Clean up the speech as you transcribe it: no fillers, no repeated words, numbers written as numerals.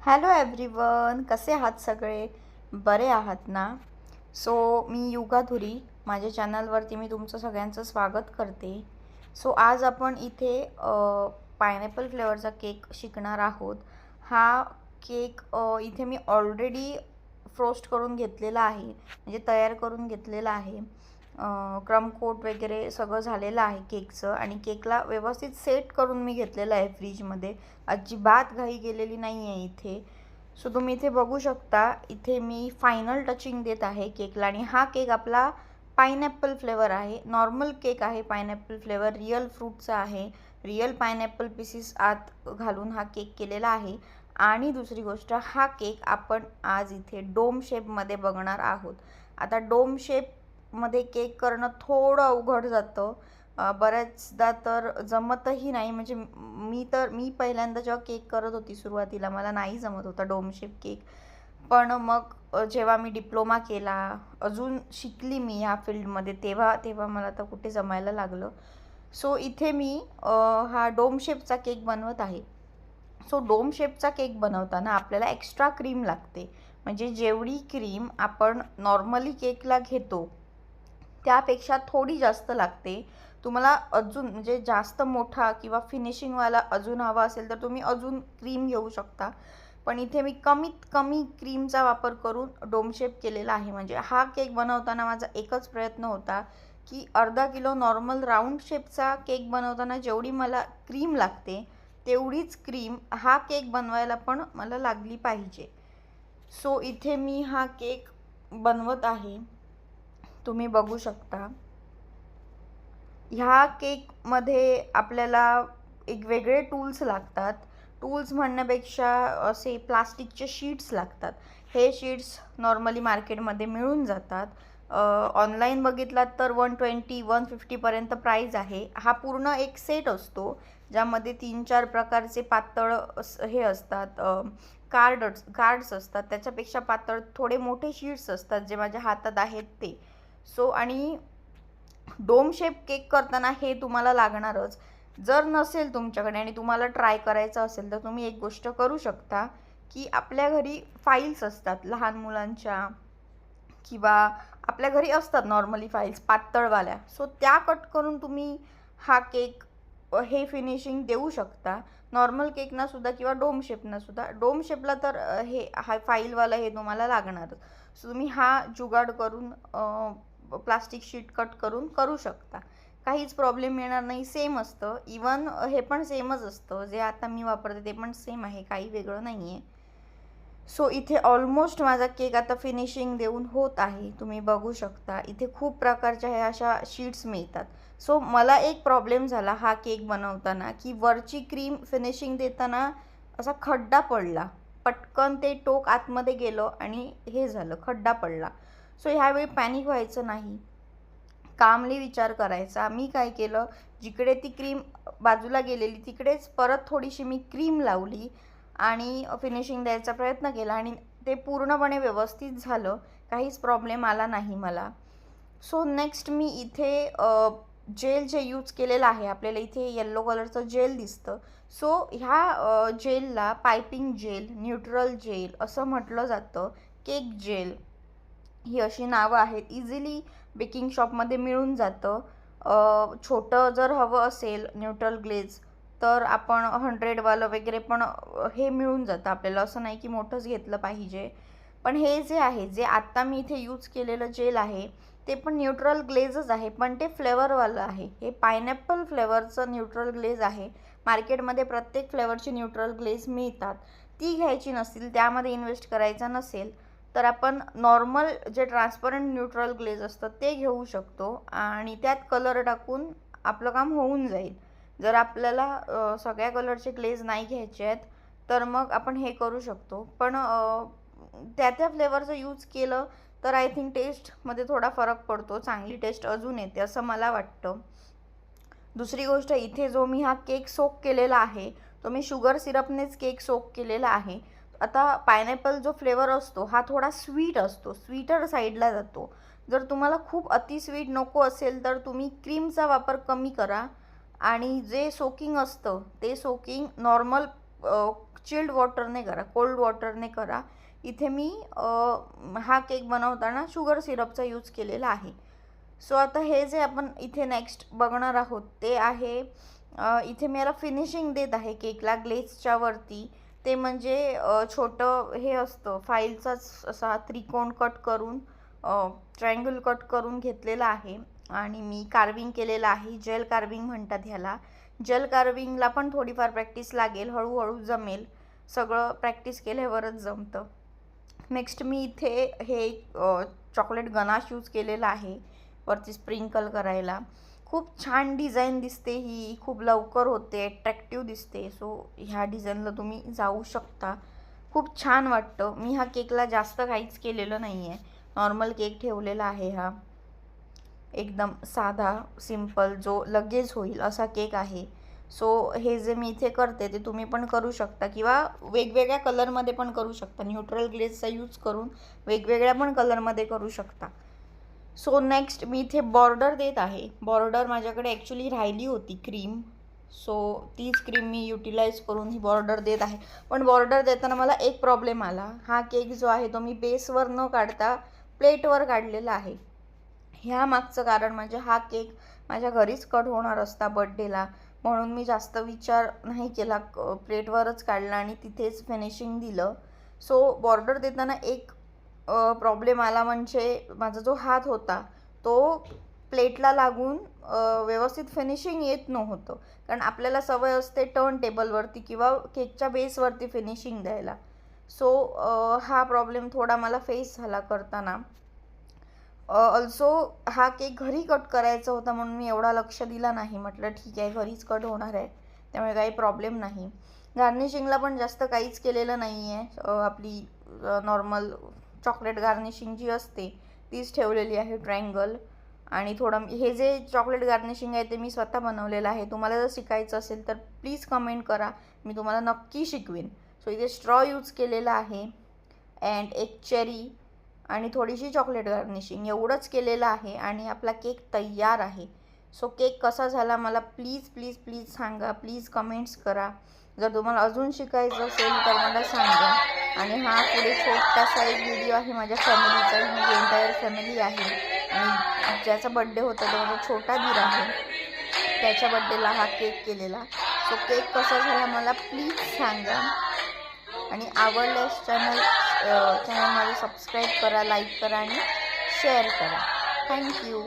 Hello everyone, कसे आहात सगळे? बरे आहात ना? मी युगाधुरी, माझ्या चॅनलवरती मी तुमचं सगळ्यांचं स्वागत करते. आज आपण इथे पायनॅपल फ्लेवरचा केक शिकणार आहोत. हा केक इथे मी ऑलरेडी फ्रोस्ट करून घेतलेला आहे, म्हणजे तयार करून घेतलेला आहे. क्रम कोट वगैरे सगळं झालेलं आहे केकचं, आणि केकला व्यवस्थित सेट करून मी घेतलेलं आहे फ्रीजमध्ये. अजिबात घाई केलेली नाही आहे इथे. तुम्ही इथे बघू शकता, इथे मी फायनल टचिंग देत आहे केकला. आणि हा केक आपला पायनॅपल फ्लेवर आहे. नॉर्मल केक आहे पायनॅपल फ्लेवर, रिअल फ्रूटचा आहे. रिअल पायनॅपल पीसेस आत घालून हा केक केलेला आहे. आणि दुसरी गोष्ट, हा केक आपण आज इथे डोम शेपमध्ये बघणार आहोत. आता डोम शेपमध्ये केक करणं थोडं अवघड जातं, बऱ्याचदा तर जमतही नाही. म्हणजे मी पहिल्यांदा जेव्हा केक करत होती सुरुवातीला मला नाही जमत होता डोम शेप केक. पण मग जेव्हा मी डिप्लोमा केला, अजून शिकली मी ह्या फील्डमध्ये, तेव्हा तेव्हा मला तर कुठे जमायला लागलं. इथे मी हा डोम शेपचा केक बनवत आहे. डोम शेपचा केक बनवताना आपल्याला एक्स्ट्रा क्रीम लागते. म्हणजे जेवढी क्रीम आपण नॉर्मली केकला घेतो त्यापेक्षा थोडी जास्त लागते. तुम्हाला अजून म्हणजे जास्त मोठा किंवा फिनिशिंगवाला अजून हवा असेल तर तुम्ही अजून क्रीम घेऊ शकता. पण इथे मी कमीत कमी क्रीमचा वापर करून डोम शेप केलेला आहे. म्हणजे हा केक बनवताना माझा एकच प्रयत्न होता की अर्धा किलो नॉर्मल राऊंड शेपचा केक बनवताना जेवढी मला क्रीम लागते तेवढीच क्रीम हा केक बनवायला पण मला लागली पाहिजे. इथे मी हा केक बनवत आहे, तुम्ही बघू शकता. ह्या केकमध्ये आपल्याला एक वेगळे टूल्स लागतात. टूल्स म्हणण्यापेक्षा असे प्लास्टिकचे शीट्स लागतात. हे शीट्स नॉर्मली मार्केटमध्ये मिळून जातात. ऑनलाईन बघितलात तर 120-150पर्यंत प्राईज आहे. हा पूर्ण एक सेट असतो ज्यामध्ये 3-4 प्रकारचे पातळ हे असतात, कार्ड्स असतात. त्याच्यापेक्षा पातळ थोडे मोठे शीट्स असतात जे माझ्या हातात आहेत ते. आणि डोम शेप केक करताना हे तुम्हाला लागणारच. जर नसेल तुमच्याकडे आणि तुम्हाला ट्राय करायचं असेल तर तुम्ही एक गोष्ट करू शकता की आपल्या घरी फाईल्स असतात लहान मुलांच्या, किंवा आपल्या घरी असतात नॉर्मली फाईल्स पातळवाल्या. त्या कट करून तुम्ही हा केक हे फिनिशिंग देऊ शकता. नॉर्मल केकना सुद्धा किंवा डोम शेपना सुद्धा. डोम शेपला तर हा फाईलवाला हे तुम्हाला लागणारच. तुम्ही हा जुगाड करून प्लास्टिक शीट कट करून करू शकता. काहीच प्रॉब्लेम येणार नाही. सेम असतं. इवन हे पण सेमच असतं, जे आता मी वापरते ते पण सेम आहे, काही वेगळं नाही आहे. इथे ऑलमोस्ट माझा केक आता फिनिशिंग देऊन होत आहे, तुम्ही बघू शकता. इथे खूप प्रकारच्या ह्या अशा शीट्स मिळतात. मला एक प्रॉब्लेम झाला हा केक बनवताना की वरची क्रीम फिनिशिंग देताना असा खड्डा पडला. पटकन ते टोक आतमध्ये गेलं आणि हे झालं, खड्डा पडला. ह्यावेळी पॅनिक व्हायचं नाही, कामली विचार करायचा. मी काय केलं, जिकडे ती क्रीम बाजूला गेलेली तिकडेच परत थोडीशी मी क्रीम लावली आणि फिनिशिंग द्यायचा प्रयत्न केला, आणि ते पूर्णपणे व्यवस्थित झालं. काहीच प्रॉब्लेम आला नाही मला. नेक्स्ट मी इथे जेल जे यूज केलेलं आहे, आपल्याला इथे येल्लो कलरचं जेल दिसतं. ह्या जेलला पायपिंग जेल, न्यूट्रल जेल असं म्हटलं जातं. केक जेल ही अशी नावं आहेत. इझिली बेकिंग शॉपमध्ये मिळून जातं. छोटं जर हवं असेल न्यूट्रल ग्लेज तर आपण 100वालं वगैरे पण हे मिळून जातं आपल्याला. असं नाही की मोठंच घेतलं पाहिजे. पण हे जे आहे, जे आत्ता मी इथे यूज केलेलं जेल आहे ते पण न्यूट्रल ग्लेजच आहे, पण ते फ्लेवरवालं आहे. हे पायनॅपल फ्लेवरचं न्यूट्रल ग्लेज आहे. मार्केटमध्ये प्रत्येक फ्लेवरची न्यूट्रल ग्लेज मिळतात. ती घ्यायची नसतील, त्यामध्ये इन्व्हेस्ट करायचा नसेल तर आपण नॉर्मल जे ट्रान्सपरंट न्यूट्रल ग्लेज असतं ते घेऊ शकतो, आणि त्यात कलर टाकून आपलं काम होऊन जाईल. जर आपल्याला सगळ्या कलरचे ग्लेज नाही घ्यायचे आहेत तर मग आपण हे करू शकतो. पण त्या फ्लेवरचं यूज केलं तर आय थिंक टेस्टमध्ये थोडा फरक पडतो, चांगली टेस्ट अजून येते असं मला वाटतं. दुसरी गोष्ट, इथे जो मी हा केक सोक केलेला आहे तो मी शुगर सिरपनेच केक सोक केलेला आहे. आता पायनॅपल जो फ्लेवर असतो हा थोडा स्वीट असतो, स्वीटर साईडला जातो. जर तुम्हाला खूप अति स्वीट नको असेल तर तुम्ही क्रीमचा वापर कमी करा, आणि जे सोकिंग असतं ते सोकिंग नॉर्मल चिल्ड वॉटरने करा, कोल्ड वॉटरने करा. इथे मी हा केक बनवताना शुगर सिरपचा यूज केलेला आहे. सो आता हे जे आपण इथे नेक्स्ट बघणार आहोत ते आहे, इथे मी याला फिनिशिंग देत आहे केकला ग्लेजच्या वरती. ते म्हणजे छोटं हे असतं फाईलचाच असा त्रिकोण कट करून, ट्रायंगल कट करून घेतलेला आहे आणि मी कार्विंग केलेलं आहे. जेल कार्विंग म्हणतात ह्याला. जेल कार्विंगला पण थोडीफार प्रॅक्टिस लागेल, हळूहळू जमेल. सगळं प्रॅक्टिस केल्यावरच जमतं. नेक्स्ट मी इथे हे चॉकलेट गनाश यूज केलेला आहे वरती स्प्रिंकल करायला. खूप छान डिझाईन दिसते ही, खूप लवकर होते, अट्रॅक्टिव्ह दिसते. सो ह्या डिझाईनला तुम्ही जाऊ शकता, खूप छान वाटतं. मी हा केकला जास्त काहीच केलेलं नाही आहे, नॉर्मल केक ठेवलेला आहे. हा एकदम साधा सिंपल जो लगेच होईल असा केक आहे. सो हे जे मी इथे करते ते तुम्ही पण करू शकता किंवा वेगवेगळ्या कलरमध्ये पण करू शकता. न्यूट्रल ग्लेजचा यूज करून वेगवेगळ्या पण कलरमध्ये करू शकता. सो नेक्स्ट मी इथे बॉर्डर देत आहे. बॉर्डर माझ्याकडे ॲक्च्युली राहिली होती क्रीम, सो तीच क्रीम मी युटिलाइज करून ही बॉर्डर देत आहे. पण बॉर्डर देताना मला एक प्रॉब्लेम आला. हा केक जो आहे तो मी बेसवर न काढता प्लेटवर काढलेला आहे. ह्या मागचं कारण म्हणजे हा केक माझ्या घरीच कट होणार असता बड्डेला, म्हणून मी जास्त विचार नाही केला, प्लेटवरच काढला आणि तिथेच फिनिशिंग दिलं. सो बॉर्डर देताना एक प्रॉब्लेम आला, म्हणजे माझा जो हात होता तो प्लेटला लागून व्यवस्थित फिनिशिंग येत नव्हतं. कारण आपल्याला सवय असते टर्न टेबलवरती किंवा केकच्या बेसवरती फिनिशिंग द्यायला. सो हा प्रॉब्लेम थोडा मला फेस झाला करताना. ऑल्सो हा केक घरी कट करायचा होता म्हणून मी एवढा लक्ष दिला नाही. म्हटलं ठीक आहे, घरीच कट होणार आहे त्यामुळे काही प्रॉब्लेम नाही. गार्निशिंगला पण जास्त काहीच केलेलं नाही आहे. आपली नॉर्मल चॉकलेट गार्निशिंग जी असते तीच ठेवलेली आहे, ट्रायंगल. आणि थोडं हे जे चॉकलेट गार्निशिंग आहे ते मी स्वतः बनवलेलं आहे. तुम्हाला जर शिकायचं असेल तर प्लीज कमेंट करा, मी तुम्हाला नक्की शिकवीन. सो इथे स्ट्रॉ यूज केलेला आहे अँड एक चेरी आणि थोडीशी चॉकलेट गार्निशिंग एवढंच केलेलं आहे आणि आपला केक तयार आहे. सो केक कसा झाला मला प्लीज प्लीज प्लीज सांगा, प्लीज कमेंट्स करा. जर तुम्हाला अजून शिकायचं असेल तर मला सांगा. आणि हा पुढे छोटासा एक व्हिडिओ आहे माझ्या फॅमिलीचा, माझी एंटायर फॅमिली आहे आणि ज्याचा बड्डे होता तो माझा छोटा दीर आहे, त्याच्या बड्डेला हा केक केलेला. सो केक कसा झाला मला प्लीज सांगा आणि आवडल्यास चॅनल माझं सबस्क्राईब करा, लाईक करा आणि शेअर करा. थँक्यू.